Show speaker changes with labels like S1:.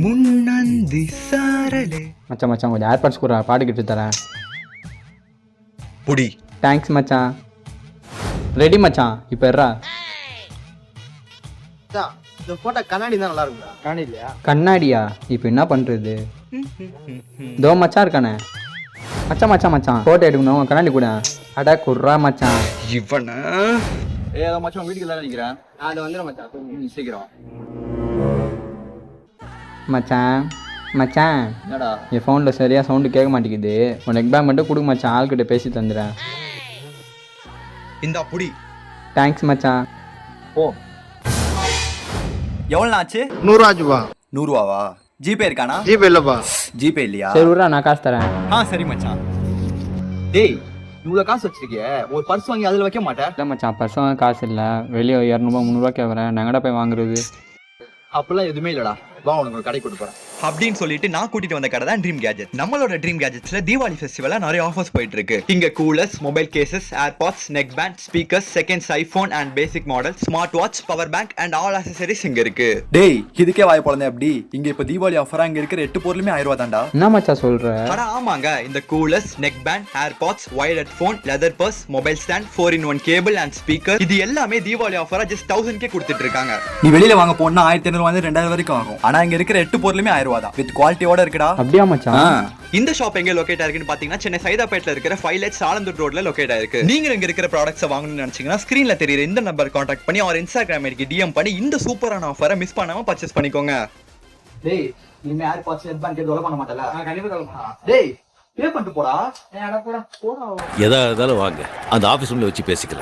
S1: முன்னந்தி சாரலே.
S2: மச்சான் மச்சான் கொஞ்சம் ஏர்பாட்ஸ் கூட பாடிக்கிட்டு தரேன்.
S1: புடி.
S2: தேங்க்ஸ் மச்சான். ரெடி மச்சான், இப்போ எறா.
S3: இந்த போட்டோ கண்ணாடி தான் நல்லா இருக்கும். கண்ணாடி இல்லையா?
S2: கண்ணாடியா? இப்போ என்ன பண்ணுறது? தோ மச்சான் இருக்கானே. மச்சான் மச்சான் மச்சான் ஃபோட்டோ எடுக்கணும், கண்ணாடி கூட. அடா குர்ரா மச்சான்.
S1: இவன
S3: ஏதோ மச்சான் வீட்டுக்கு எல்லாம் நினைக்கிறேன். அது வந்துடும் மச்சான், சீக்கிரம்.
S2: மச்சான் மச்சான்
S3: என்னடா
S2: என் ஃபோனில் சரியாக சவுண்டு கேட்க மாட்டேங்குது. உன் நெக் பேக் மட்டும் கொடுக்க மச்சான், ஆள்கிட்ட பேசி தந்துடுறேன்.
S1: இந்தா புடி.
S2: தேங்க்ஸ் மச்சான்.
S3: ஓ
S4: எவ்வளோ ஆச்சு?
S3: 100 ஆச்சுப்பா.
S4: 100 ரூபாவா? ஜிபே இருக்கானா?
S3: ஜிபே இல்லப்பா.
S4: ஜிபே இல்லையா?
S2: சரி விட்றா, நான் காசு தரேன்.
S4: சரி மச்சான்.
S3: டேய் இவ்வளவு காசு வச்சிருக்கிய, ஒரு பர்ஸ் வாங்கி அதுல வைக்க மாட்டேன்.
S2: இல்லை மச்சான், பர்சனல் காசு இல்லை. வெளியே 200 300 கேட்குறேன். நாங்கடா போய் வாங்குறது?
S3: அப்பெல்லாம் எதுவுமே இல்லடா. வா உனக்கு ஒரு கடை கூட்டு போறேன்.
S1: அப்படின்னு சொல்லிட்டு நான் கூட்டிட்டு வந்த கடை தான் ட்ரீம் கேஜெட். நம்மளோட ட்ரீம் கேஜெட்ஸ்ல தீபாவளி ஃபெஸ்டிவல்ல நிறைய ஆஃபர்ஸ் போயிட்டு இருக்கு. இங்க coolers, mobile cases, AirPods, neck band, speakers, seconds iPhone and basic model, smart watch, power bank and all accessories இங்க இருக்கு.
S4: டேய் இதுக்கே வாய் போலந்தே அப்படி. இங்க இப்ப தீபாவளி ஆஃபரா இங்க இருக்கிற 8 பொருளுமே 1000 ரூபா தான்டா.
S2: என்ன மச்சான் சொல்கிற?
S1: ஆனா ஆமாங்க, இந்த coolers, neck band, AirPods, wired headphone, leather purse, mobile stand, 4-in-1 cable and speaker, இது எல்லாமே தீபாவளி ஆஃபரா ஜஸ்ட் 1000 கொடுத்துட்டு இருக்காங்க.
S4: நீ வெளியில வாங்க போனா 1500 2000 வரைக்கும் ஆகும். ஆனா இங்க இருக்கிற 8 பொருளுமே 1000 ரூபா தான். வித் குவாலிட்டியோட இருக்குடா.
S2: அப்படியா மச்சான்?
S1: இந்த ஷாப் எங்க லொகேட் ஆயிருக்குன்னு பாத்தீங்கன்னா சென்னை சைதாப்பேட்ல இருக்கிற 5 Lights ஆலந்தூர் ரோட்ல லொகேட் ஆயிருக்கு. நீங்க இங்க இருக்கிற ப்ராடக்ட்ஸ் வாங்கணும்னு நினைச்சீங்கன்னா ஸ்கிரீன்ல தெரியுற இந்த நம்பர் கான்டாக்ட் பண்ணி அவர் இன்ஸ்டாகிராம் ஐடிக்கு டிஎம் பண்ணி இந்த சூப்பரான ஆஃபரை மிஸ் பண்ணாம பர்ச்சேஸ் பண்ணிக்கோங்க.
S3: டேய் இனிமே ஏர்பாட்ஸ் நெட் பேங்க் எதுவும் பண்ண மாட்டல? கண்டிப்பா தரேன். டேய் பே பண்ணிட்டு போடா. அட போடா போடா.
S5: எதா இருந்தாலும் வாங்க, அந்த ஆபீஸ் ரூம்ல வச்சு பேசிக்கலாம்.